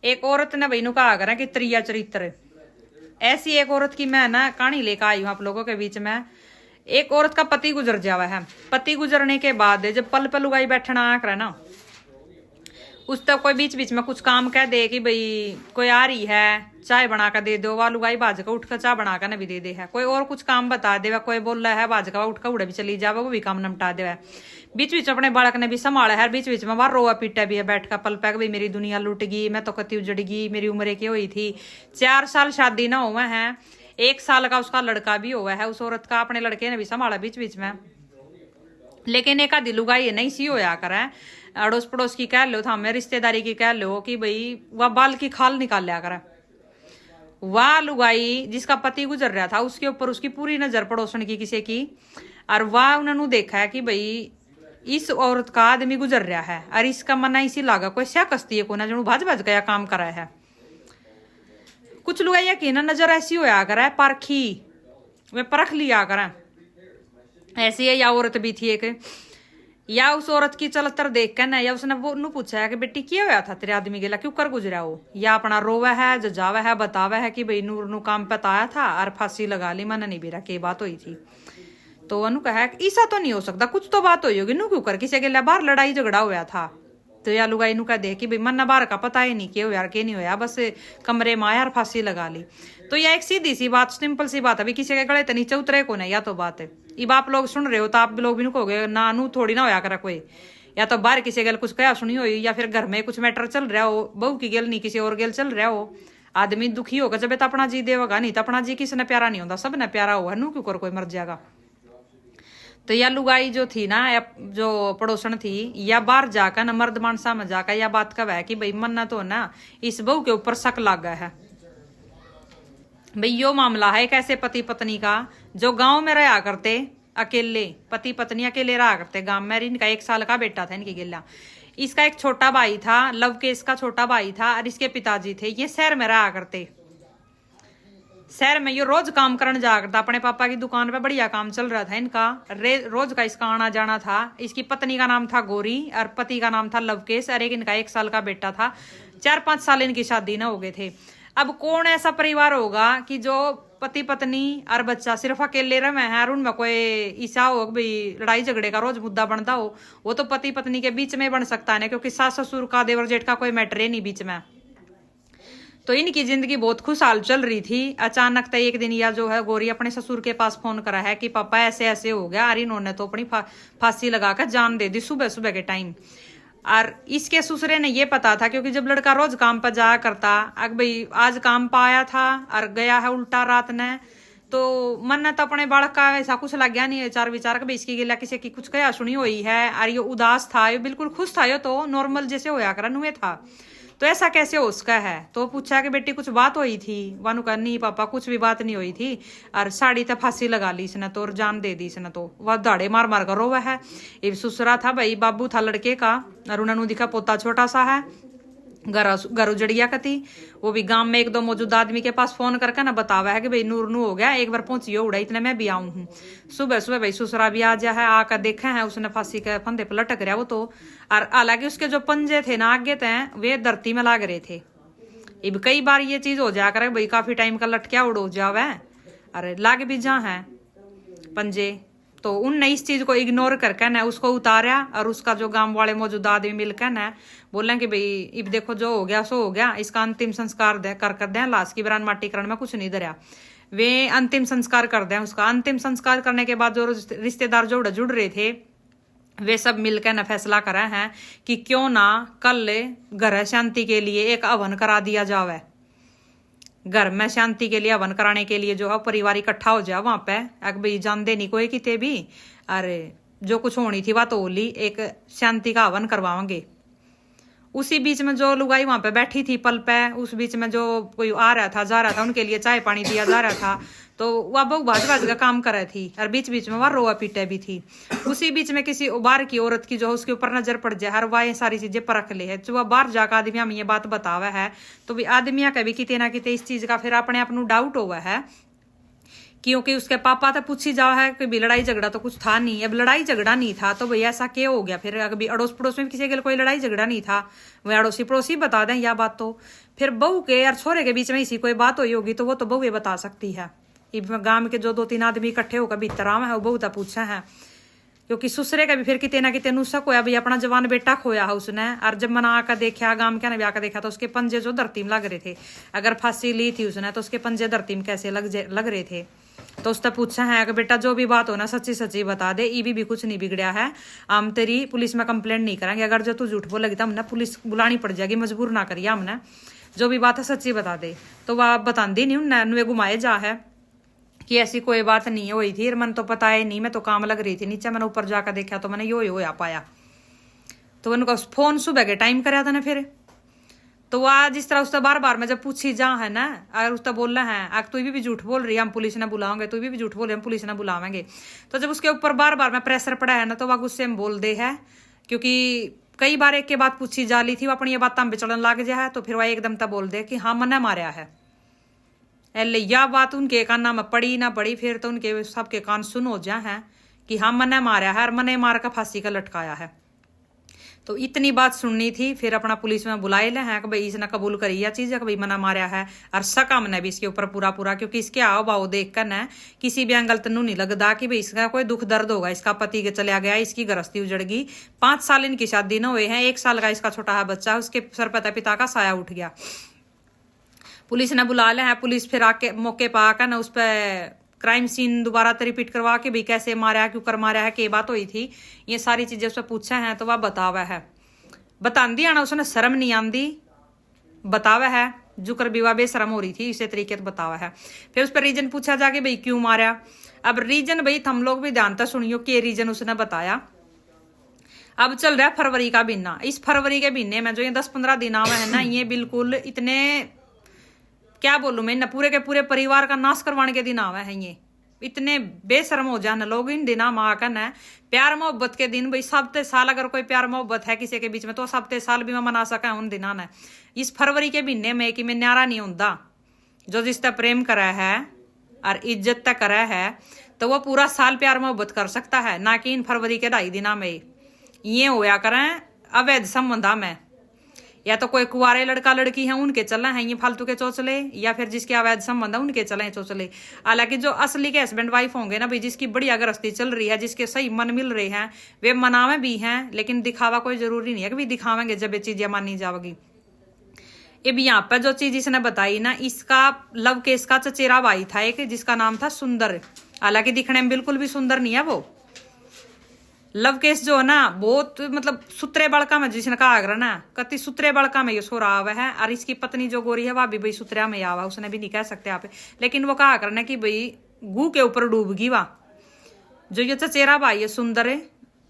एक औरत ने बहनों कहा करें कि त्रिया चरित्र, ऐसी एक औरत की मैं ना कहानी लेकर आई हूं आप लोगों के बीच में। एक औरत का पति गुजर जावा है। पति गुजरने के बाद जब पल पल लुगाई बैठना आ करे ना, उस तक कोई बीच बीच में कुछ काम कह दे कि भाई कोई आ रही है चाय बना कर दे दो, वा लुगाई बाज का उठ कर चाय बना कर न भी दे दे है। कोई और कुछ काम बता दे, कोई बोल रहा है बाज का उठ कर उड़े भी चली जावे, वो भी काम निपटा दे। बीच बीच अपने बालक ने भी संभाला है, बीच बीच में वहां रोआ पीटा भी है बैठ कर पल पैक, भाई मेरी दुनिया लुट गई, मैं तो कति उजड़ गई, मेरी उम्र की हुई थी, 4 साल शादी ना हुआ है, 1 साल का उसका लड़का भी हुआ है उस औरत का, अपने लड़के ने भी संभाला बीच बीच में। लेकिन एक आधी लुगाई नहीं सी होया करे, अड़ोस पड़ोस की कह लो, था मैं रिश्तेदारी की कह लो कि भाई वह बाल की खाल निकाल लिया करे। वह लुगाई जिसका पति गुजर रहा था उसके ऊपर उसकी पूरी नजर पड़ोसन की किसी की, और वह उन्होंने देखा है कि भाई इस औरत का आदमी गुजर रहा है और इसका मना इसी लागा कोई स्या कस्ती है को ना जो भाज भाज गया काम करा है। कुछ लुगाई यकीन नजर ऐसी होया करे परखी, वे परख लिया करे। ऐसी है या औरत भी थी एक, या उस औरत की चलतर देख कर ना, या उसने वो नु पूछा है कि बेटी क्या होया था तेरे आदमी गेला क्यों कर गुजरा हो, या अपना रोवा है जजावा है बतावा है कि भाई नूर नु काम बताया था और फांसी लगा ली, मन नहीं बेरा के बात हुई थी। तो अनु कहा ऐसा तो नहीं हो सकता, कुछ तो बात हुई होगी, नू क्यों कर किसी गेला बाहर लड़ाई झगड़ा हुआ था। तो या लुगाई नु कह दे कि भाई मन ना बाहर का पता ही नहीं क्यों यार के नहीं होया, बस कमरे में आया और फांसी लगा ली। तो यह एक सीधी सी बात सिंपल सी बात है, किसी के गले तो नीचे उतरे को नहीं, या तो बात है ये आप लोग सुन रहे हो तो आप लोग भी कहोगे ना नू थोड़ी ना होया करा कोई, या तो बाहर किसी गल कुछ कया सुनी हो, या फिर घर में कुछ मैटर चल रहा हो, बहू की गेल नहीं किसी और गेल चल रहा हो, आदमी दुखी होगा जब तो अपना जी देगा, नहीं तो अपना जी किसी ने प्यारा नहीं होता, सब ने प्यारा हुआ, नू क्यों कर कोई मर जाएगा। तो यह लुगाई जो थी ना, या जो पड़ोसन थी, या बाहर जाकर न मर्द मानसा में जाकर या बात कब है कि भाई मन ना तो ना इस बहू के ऊपर शक लग गया है। भाई यो मामला है एक ऐसे पति पत्नी का जो गांव में रहा करते अकेले, पति पत्नी अकेले रहा करते गांव में। इनका 1 साल का बेटा था इनकी गिल्ला, इसका एक छोटा भाई था, लव के इसका छोटा भाई था, और इसके पिताजी थे, ये शहर में रहा करते। शहर में ये रोज काम करने जा करता, अपने पापा की दुकान पे बढ़िया काम चल रहा था इनका, रोज का इसका आना जाना था। इसकी पत्नी का नाम था गौरी और पति का नाम था लवकेश, और एक इनका 1 साल का बेटा था, 4-5 साल इनकी शादी ना हो गए थे। अब कौन ऐसा परिवार होगा कि जो पति पत्नी और बच्चा सिर्फ अकेले रहे हैं और उनमें कोई ईसा हो भाई लड़ाई झगड़े का रोज मुद्दा बनता हो। वो तो पति पत्नी के बीच में बन सकता है ना, क्योंकि सास ससुर का देवर जेठ का कोई मैटर है नहीं बीच में। तो इनकी जिंदगी बहुत खुशहाल चल रही थी। अचानक तो एक दिन या जो है गौरी अपने ससुर के पास फोन करा है कि पापा ऐसे ऐसे हो गया, और इन्होंने तो अपनी फांसी लगाकर जान दे दी सुबह सुबह के टाइम। और इसके ससुरे ने ये पता था, क्योंकि जब लड़का रोज काम पर जाया करता, अब भाई आज काम पर आया था और गया है उल्टा रात ने, तो मन ने तो अपने बालक का ऐसा कुछ लग गया नहीं चार विचार का, इसकी गिला किसी की कुछ कया सुनी हुई है, और ये उदास था, ये बिल्कुल खुश था, ये तो नॉर्मल जैसे होया करन हुए था। तो ऐसा कैसे हो उसका है। तो पूछा कि बेटी कुछ बात हुई थी, वानू कहा नहीं पापा कुछ भी बात नहीं हुई थी, और साड़ी तो फांसी लगा ली इसने तो, और जान दे दी इसने तो। वह दाड़े मार मार कर रोवा है। ये ससुरा था भाई, बाबू था लड़के का, और उन्होंने दिखा पोता छोटा सा है, घर उजड़िया कती। वो भी गांव में 1-2 मौजूदा आदमी के पास फोन करके ना बतावा है कि भाई नूर नू हो गया, एक बार पहुंचियो उड़ा, इतने मैं भी आऊं हूँ। सुबह सुबह भाई ससुरा भी आ जा है, आकर देखा है उसने फांसी के फंदे पर लटक रहा वो तो। और हालांकि उसके जो पंजे थे ना आगे थे वे धरती में लाग रहे थे। अब कई बार ये चीज हो जा कर भाई काफी टाइम का लटकिया उड़ो जावे, अरे लाग भी जा है पंजे। तो उनने इस चीज को इग्नोर करके ना उसको उतारा, और उसका जो गांव वाले मौजूदा आदमी मिलकर ना बोले कि भाई इब देखो जो हो गया सो हो गया, इसका अंतिम संस्कार कर दें, लाश की बरान माटी करण में कुछ नहीं धरा, वे अंतिम संस्कार कर दें उसका। अंतिम संस्कार करने के बाद जो रिश्तेदार जो जुड़ रहे थे वे सब मिलकर न फैसला करा है कि क्यों ना कल घर शांति के लिए एक हवन करा दिया जावे। घर में शांति के लिए हवन कराने के लिए जो है परिवार इकट्ठा हो जाए वहां पे, अगर भाई जान दे नहीं कोई किते भी, अरे जो कुछ होनी थी बात होली, एक शांति का हवन करवाएंगे। उसी बीच में जो लुगाई वहां पे बैठी थी पल पे, उस बीच में जो कोई आ रहा था जा रहा था उनके लिए चाय पानी दिया जा रहा था, तो वह बहु भाज भाज का काम कर रही थी, और बीच बीच में वह रोआ पीटे भी थी। उसी बीच में किसी बाहर की औरत की जो उसके ऊपर नजर पड़ जाए, हर वह ये सारी चीजें परख ले है। जो वह बाहर जाकर आदमिया में ये बात बतावा है, तो भी आदमिया का भी किते ना किते इस चीज का फिर अपने आप डाउट हुआ है क्योंकि उसके पापा तो पूछी जाओ है कि भी लड़ाई झगड़ा तो कुछ था नहीं। अब लड़ाई झगड़ा नहीं था तो भैया ऐसा क्या हो गया फिर? अभी अड़ोस पड़ोस में किसी के कोई लड़ाई झगड़ा नहीं था, वह अड़ोसी पड़ोसी बता दें या बात। तो फिर बहू के और छोरे के बीच में इसी कोई बात हुई होगी तो वो तो बहू ये बता सकती है। गांव के जो 2-3 आदमी इकट्ठे होकर भीतर आवे है वो बहू तो पूछा है, क्योंकि ससुरे का भी फिर कितने ना कितने नुस्ख होया भाई, अपना जवान बेटा खोया है उसने। और जब मना आकर देखा, गांव के ने भी आकर देखा तो उसके पंजे जो धरती में लग रहे थे। अगर फांसी ली थी उसने तो उसके पंजे धरती में कैसे लग रहे थे। तो उसने पूछा है कि बेटा जो भी बात हो ना सच्ची सच्ची बता दे, ई भी कुछ नहीं बिगड़ा है, हम तेरी पुलिस में कंप्लेंट नहीं करेंगे। अगर जो तू झूठ बोलेगी तो हमने पुलिस बुलानी पड़ जाएगी, मजबूर ना करिए हमने, जो भी बात है सच्ची बता दे। तो वह बताती नहीं, उन्हें घुमाए जा है कि ऐसी कोई बात नहीं हुई थी, मन तो पता है नहीं, मैं तो काम लग रही थी नीचे, मैंने ऊपर जाकर देखा तो मैंने यो होया पाया। तो उनका फोन सुबह के टाइम कराया था ना फिर। तो वह जिस तरह उससे बार बार मैं जब पूछी जा है ना, अगर उसका बोलना है अगर तू भी झूठ बोल रही है हम पुलिस ने बुलाओगे, तू भी झूठ बोल रही हम पुलिस ने बुलावेंगे। तो जब उसके ऊपर बार बार में प्रेशर पड़ा है ना तो वह गुस्से में बोल दे है, क्योंकि कई बार एक के बात पूछी जा ली थी, वो अपनी ये बात बेचड़न लग जा है। तो फिर वह एकदम तब बोल दे कि हाँ मना मारा है। यह बात उनके काना में पड़ी ना पड़ी, फिर तो उनके सबके कान सुन हो जा है कि हाँ मने मारा है और मने मार का फांसी का लटकाया है। तो इतनी बात सुननी थी, फिर अपना पुलिस में बुलाए ले हैं कि भाई इसने कबूल करी यह चीज है कि भाई मना मारा है। और सका मैंने भी इसके ऊपर पूरा, क्योंकि इसके आओ भाव देख कर न किसी भी एंगल तनु नहीं लगता कि भाई इसका कोई दुख दर्द होगा। इसका पति के चला गया, इसकी गृहस्थी उजड़ गई, 5 साल इनकी शादी न हुए हैं, 1 साल का इसका छोटा है बच्चा, उसके सर पर पिता का साया उठ गया। पुलिस ने बुला लिया है, पुलिस फिर आके मौके पर आकर ना उस पर क्राइम सीन दोबारा तो रिपीट करवा के भाई कैसे मारा, क्यों कर मारा है, क्या बात हुई थी, ये सारी चीजें उससे पूछा है। तो वह बतावा है, बतांदी आना उसने शर्म नहीं आंदी, बतावा है जुकर विवाह बेशरम हो रही थी इसी तरीके से बतावा है। फिर उस पर रीजन पूछा जाके भाई क्यों मारा। अब रीजन भाई हम लोग भी ध्यान से सुनियो कि रीजन उसने बताया। अब चल रहा है फरवरी का महीना, इस फरवरी के महीने में जो ये 10-15 दिन आवे है ना, ये बिल्कुल इतने क्या बोलूं मैं, न पूरे के पूरे परिवार का नाश करवाने के दिन आवे हैं। ये इतने बेशर्म हो जाने लोग इन दिना में आकर न प्यार मोहब्बत के दिन भाई सबते साल अगर कोई प्यार मोहब्बत है किसी के बीच में तो सबते साल भी मैं मना सका उन दिना ने। इस फरवरी के महीने में कि मैं न्यारा नहीं होता, जो जिसका प्रेम करा है और इज्जत तक करा है तो वो पूरा साल प्यार मोहब्बत कर सकता है, ना कि इन फरवरी के 2.5 दिना में ये होया करें अवैध संबंधा में। या तो कोई कुआरे लड़का लड़की है उनके चले हैं ये फालतू के चोचले, या फिर जिसके अवैध संबंध है उनके चले चोचले। हालांकि जो असली के हस्बैंड वाइफ होंगे ना भाई, जिसकी बढ़िया गृहस्थी चल रही है, जिसके सही मन मिल रहे हैं, वे मनावे भी हैं, लेकिन दिखावा कोई जरूरी नहीं है कि भी दिखावेंगे जब ये चीजें मानी जाएगी। अब यहाँ पर जो चीज इसने बताई ना, इसका लव केस का चचेरा भाई था एक, जिसका नाम था सुंदर। हालांकि दिखने में बिल्कुल भी सुंदर नहीं है वो। लव केस जो है ना बहुत मतलब सुतरे बड़का में, जिसने कहा अगर ना कति सुतरे बड़का में ये सोरा आवा है। और इसकी पत्नी जो गोरी है वह भी भाई सुतरिया में आवा, उसने भी नहीं कह सकते आप, लेकिन वो कहा करना कि भाई गू के ऊपर डूबगी वाह। जो ये चचेरा भाई है सुंदर है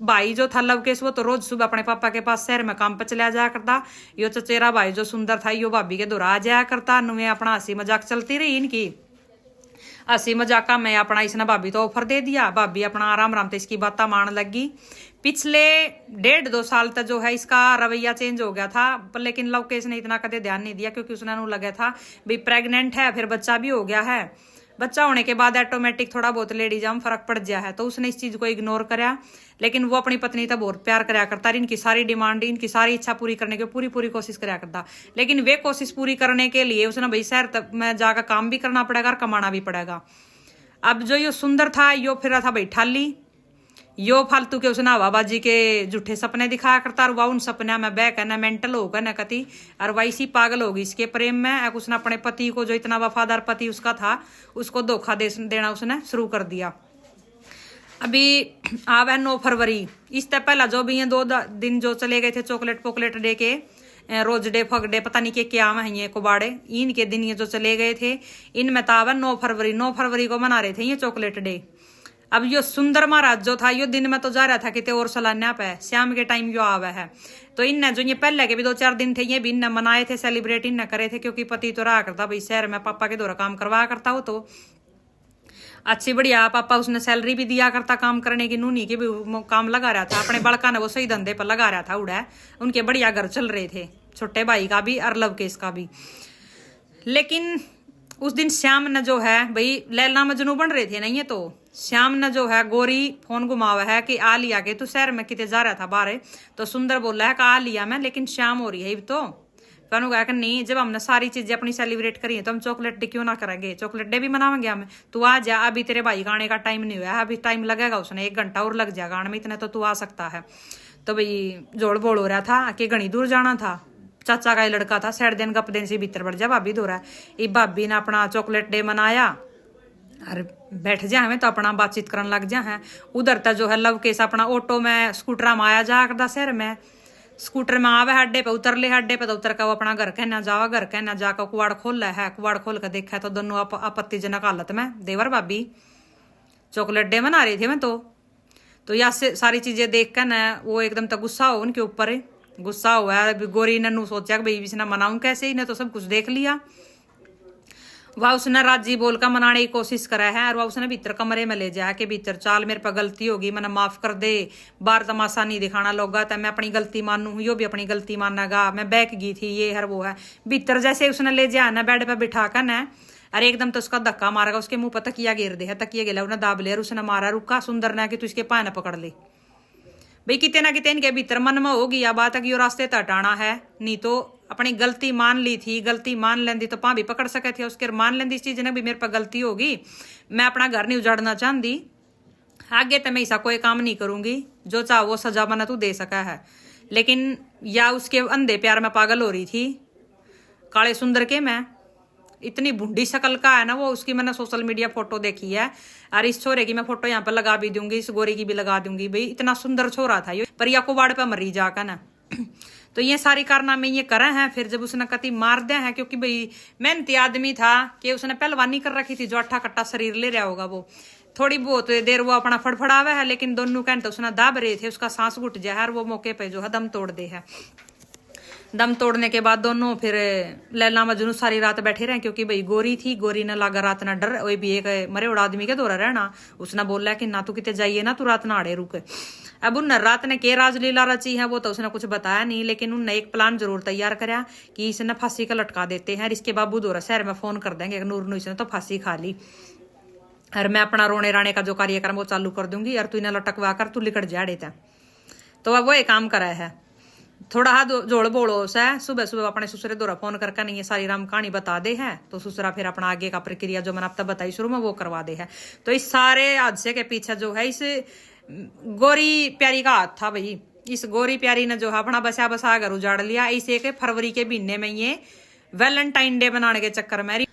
भाई जो था लव केस, वो तो रोज सुबह अपने पापा के पास शहर में काम पर चला जाया करता। यो चचेरा भाई जो सुंदर था यो भाभी के दोहरा जाया करता। नुए अपना हंसी मजाक चलती रही इनकी, हंसी मजाका में अपना इसने भाभी तो ऑफर दे दिया। भाभी अपना आराम आराम से इसकी बातें मान लगी। पिछले 1.5-2 साल तक जो है इसका रवैया चेंज हो गया था, पर लेकिन लव केस ने इतना कदे ध्यान नहीं दिया, क्योंकि उसने लगा था भाई प्रेग्नेंट है, फिर बच्चा भी हो गया है, बच्चा होने के बाद ऑटोमेटिक थोड़ा बहुत लेडीज में फर्क पड़ गया है, तो उसने इस चीज को इग्नोर कराया। लेकिन वो अपनी पत्नी तब बहुत प्यार कराया करता, इनकी सारी डिमांड, इनकी सारी इच्छा पूरी करने की पूरी कोशिश कराया करता। लेकिन वे कोशिश पूरी करने के लिए उसने भाई शहर तक में जाकर काम भी करना पड़ेगा और कमाना भी पड़ेगा। अब जो यो सुंदर था यो फिर था भाई ठाली, यो फालतू के उसने हवाबाजी के झूठे सपने दिखाया करता, और वह उन सपने में बह कर न मेंटल होगा न कति, और वैसी पागल होगी इसके प्रेम में। उसने अपने पति को, जो इतना वफादार पति उसका था, उसको धोखा देना उसने शुरू कर दिया। अभी आवे 9 फरवरी, इससे पहला जो भी ये 2 दिन जो चले गए थे चॉकलेट पोकलेट डे के, रोज डे फक डे पता नहीं के क्या है ये कुबाड़े, इनके दिन ये जो चले गए थे, इनमें तावा 9 फरवरी को मना रहे थे ये चॉकलेट डे। अब यो सुंदर महाराज जो था यो दिन में तो जा रहा था कितने और सलान्या पे, शाम के टाइम यो आवा है। तो इनने जो ये पहले के भी 2-4 दिन थे ये भी इनने मनाए थे, सेलिब्रेट इनने करे थे, क्योंकि पति तो रहा करता भाई शहर में, पापा के द्वारा काम करवाया करता हो, तो अच्छी बढ़िया पापा उसने सैलरी भी दिया करता काम करने की, नूनी की भी काम लगा रहा था, अपने बड़का ने वो सही धंधे पर लगा रहा था उड़ा, उनके बढ़िया घर चल रहे थे, छोटे भाई का भी और लव केस का भी। लेकिन उस दिन श्याम ने जो है भाई लैला मजनू बन रहे थे नहीं, ये तो श्याम ने जो है गोरी फोन घुमावा है कि आ लिया के तू शहर में कितने जा रहा था बाहर, तो सुंदर बोला है कि आ लिया मैं, लेकिन श्याम हो रही है तो कनु कहा कि नहीं, जब हमने सारी चीजें अपनी सेलिब्रेट करी है तो हम चॉकलेट डे क्यों ना करेंगे, चॉकलेट डे भी मनावेंगे हम। तू आ जा, अभी तेरे भाई का आने का टाइम नहीं हुआ है, अभी टाइम लगेगा उसने, 1 घंटा और लग जाएगा आने में, इतने तो तू आ सकता है। तो भाई जोड़ बोल हो रहा था कि घनी दूर जाना था, चाचा का ही लड़का था, सैड दिन गप दिन से भीतर बढ़ जा, भाभी दो रहा है। ये भाभी ने अपना चॉकलेट डे मनाया और बैठ जा हमें तो अपना बातचीत करने लग जा है। उधर तक जो है लव केस अपना ऑटो में स्कूटर में आया जा करता शहर में, स्कूटर में आवे हड्डे पे, उतर ले हड्डे पे, तो उतर का वो अपना घर कहना जावा, घर कहना जाकर कुआड़ खोल है, कुआड़ खोल कर देखा तो दोनों आपत्तिजनक हालत में देवर भाभी चॉकलेट डे मना रही थी मैं तो या से सारी चीजें देख कर ना वो एकदम तक गुस्सा हो उनके ऊपर, गुस्सा हुआ है। गोरी ने नू सोचा कि भाई इसने मनाऊं कैसे, इन्हें तो सब कुछ देख लिया। वह उसने राजी बोल कर मनाने की कोशिश करा है, और वह उसने भीतर कमरे में ले जाया कि भीतर चाल मेरे पर गलती होगी, मैंने माफ कर दे, बार तमाशा नहीं दिखाना लोग, तो मैं अपनी गलती मानू, यो भी अपनी गलती मानेगा, मैं बैक गई थी, ये हर वो है। भीतर जैसे उसने ले जाया ना बेड पे बिठा कर ना, अरे एकदम तो उसका धक्का मारेगा, उसके मुंह पर तकिया गिर दे है, तकिया गिला उन्हें दाब लिया, उसने मारा, रुका सुंदर ने कि तू इसके पाए ना पकड़ ले। भाई कितने ना कितने इनके भीतर मन में होगी या बात है कि यो रास्ते तक हटाना है, नहीं तो अपनी गलती मान ली थी, गलती मान लेंदी तो भी पकड़ सके थे, उसके मान लेंदी इस चीज ने भी मेरे पर गलती होगी, मैं अपना घर नहीं उजाड़ना चाहती, आगे तो मैं ऐसा कोई काम नहीं करूंगी, जो चाहो वो सजा बना तू दे सका है। लेकिन या उसके अंधे प्यार में पागल हो रही थी काले सुंदर के, मैं इतनी भुंडी शक्ल का है ना वो, उसकी मैंने सोशल मीडिया फोटो देखी है, और इस छोरे की मैं फोटो यहाँ पर लगा भी दूंगी, इस गोरी की भी लगा दूंगी। भाई इतना सुंदर छोरा था ये, पर या को वाड़ पे मरी जाकर ना तो ये सारी कारनामे ये करे हैं। फिर जब उसने कति मार दिया है, क्योंकि भाई मेहनती आदमी था कि उसने पहलवानी कर रखी थी, जो 8 कट्टा शरीर ले रहा होगा वो, थोड़ी बहुत देर वो अपना फड़फड़ावे है, लेकिन दोनों कहते उसने दाब रहे थे, उसका सांस घुट जाए और वो मौके पे जो है दम तोड़ दे है। दम तोड़ने के बाद दोनों फिर लैला मजनू सारी रात बैठे रहे, क्योंकि भाई गोरी थी, गोरी ने लागा रात ना डर, वही भी एक मरे उड़ा आदमी के दौरा रहना, उसने बोला कि ना तू कितने जाइए ना, तू रात ना आड़े रुक। अब उन रात ने के राजलीला रची है वो तो उसने कुछ बताया नहीं, लेकिन उनने एक प्लान जरूर तैयार कराया कि इसने फांसी का लटका देते हैं, इसके बाबू दौरा शहर में फोन कर देंगे नूर नू इसने तो फांसी खा ली, और मैं अपना रोने राने का जो कार्यक्रम वो चालू कर दूंगी, और तू इन्हें लटकवा कर तू लिकट जा देता। तो अब वो एक काम करा है, थोड़ा हाथ जोड़ बोलो से सुबह सुबह अपने ससुरे दौरा फोन करके नहीं ये सारी राम कहानी बता दे है, तो ससुरा फिर अपना आगे का प्रक्रिया जो मैंने अब तक बताई शुरू में वो करवा दे है। तो इस सारे हादसे के पीछे जो है इस गोरी प्यारी का हाथ था भाई, इस गोरी प्यारी ने जो है अपना बसा बसा घर उजाड़ लिया। इस 1 फरवरी के महीने में ये वैलेंटाइन डे बनाने के चक्कर में,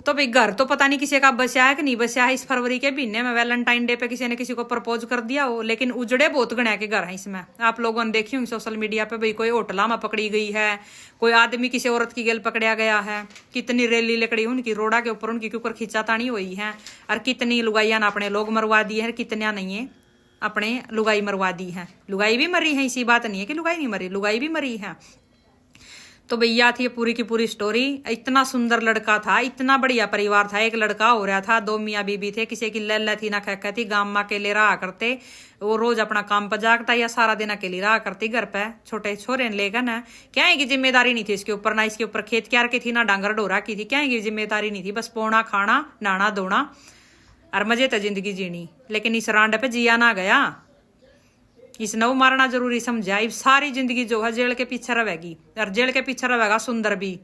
तो भाई घर तो पता नहीं किसी का बचा है कि नहीं बचा है, इस फरवरी के महीने में वैलेंटाइन डे पे किसी ने किसी को प्रपोज कर दिया हो, लेकिन उजड़े बहुत गणे के घर हैं इसमें। आप लोगों ने देखी होंगी सोशल मीडिया पे, भाई कोई होटला में पकड़ी गई है, कोई आदमी किसी औरत की गेल पकड़ा गया है, कितनी रैली लकड़ी उनकी रोड़ा के ऊपर, उनके ऊपर खींचातानी हुई है, और कितनी लुगाइया ने अपने लोग मरवा दिए हैं, कितने नहीं है अपने लुगाई मरवा दी है। लुगाई भी मरी है, इसी बात नहीं है कि लुगाई नहीं मरी, लुगाई भी मरी है। तो भैया थी पूरी की पूरी स्टोरी। इतना सुंदर लड़का था, इतना बढ़िया परिवार था, एक लड़का हो रहा था, 2 मियाँ बीबी थे, किसी की लल्ला थी ना खैखा थी, गांव में अकेले रहा करते, वो रोज अपना काम पर जागता या सारा दिन अकेली रहा करती घर पे, छोटे छोरे ने लेकर ना, क्या है कि जिम्मेदारी नहीं थी इसके ऊपर, ना इसके ऊपर खेत क्यार की थी, ना डांगर डोरा की थी, क्या है कि जिम्मेदारी नहीं थी, बस पोना खाना नहाना धोना और मजे तो जिंदगी जीनी। लेकिन इस रांड पे जिया ना गया, इस नव मारना जरूरी समझा, सारी जिंदगी जो है जेल के पीछे रहेगी, और जेल के पीछे रहेगा सुंदर भी।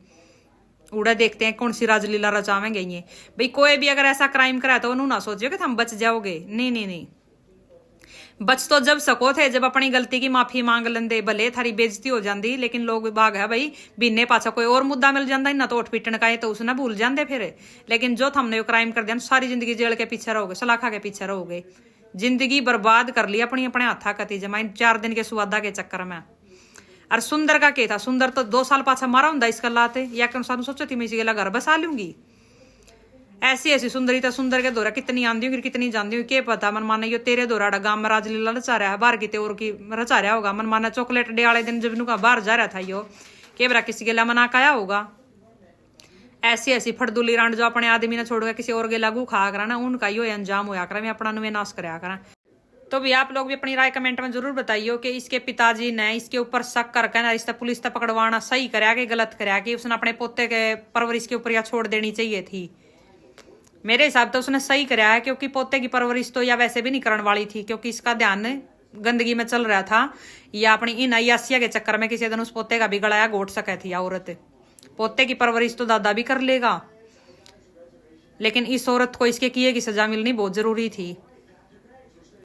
उड़ा देखते हैं कौन सी राजलीला रचावेंगे ये। भाई कोई भी अगर ऐसा क्राइम कराए तो उन्होंने ना सोचिए कि हम बच जाओगे, नहीं नहीं नहीं, बच तो जब सको थे जब अपनी गलती की माफी मांग लेंदे, भले थारी बेइज्जती हो जाती, लेकिन लोग विभाग है भाई बिन्ने पाछा कोई और मुद्दा मिल जाता ना तो उठ पिटन का है तो उसने भूल जाते फिर। लेकिन जो हमने क्राइम कर दिया सारी जिंदगी जेल के पीछे रहोगे, सलाखा के पीछे रहोगे, जिंदगी बर्बाद कर ली अपनी अपने हाथा कती जमा 4 दिन के सुवादा के चक्कर में। और सुंदर का क्या था, सुंदर तो 2 साल पाछा मारा होंगे इसका लाते, या कौन सा सोचो थी मैं इसी के घर बसा लूंगी। ऐसी ऐसी सुंदरी तो सुंदर के दौरा कितनी आंदी होगी कितनी जानती होगी, क्या पता। मन माना यो तेरे दौरा गांव में राजलीला रचा रहा है, बाहर की और की रचा रहा होगा। मन माना चॉकलेट डे वाले दिन जब इनका बाहर जा रहा था यो, के बरा किसी के ला मना काया होगा। ऐसी ऐसी फटदुली रांड जो अपने आदमी ने छोड़कर किसी और के लागू खा करा ना, उनका यो अंजाम होया करा, मैं अपना नुवे नाश कराया करा। तो भी आप लोग भी अपनी राय कमेंट में जरूर बताइए कि इसके पिताजी ने इसके ऊपर शक करके ना रिश्ता पुलिस तक पकड़वाना सही कराया कि गलत कराया, कि उसने अपने पोते के परवरिश के ऊपर या छोड़ देनी चाहिए थी। मेरे हिसाब तो उसने सही कराया है, क्योंकि पोते की परवरिश तो या वैसे भी नहीं करने वाली थी, क्योंकि इसका ध्यान गंदगी में चल रहा था, या अपनी इन अयासिया के चक्कर में किसी दिन उस पोते का भी गलाया घोट सके थी औरत। पोते की परवरिश तो दादा भी कर लेगा, लेकिन इस औरत को इसके किए की सजा मिलनी बहुत जरूरी थी।